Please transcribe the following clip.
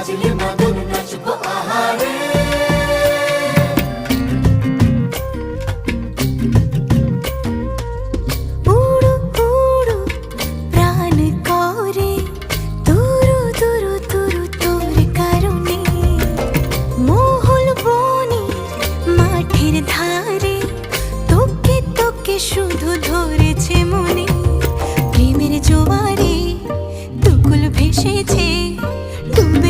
বাজলে মাদল নাচবো আহারে। উড়ু উড়ু প্রাণ করে তুরু তুরু তুরু তোর কারণে, মহল বনে মাঠের ধারে তোকে তোকে শুধু ধরেছে মনে। প্রেমের জোয়ারে দুকুল ভেসেছে ডুবে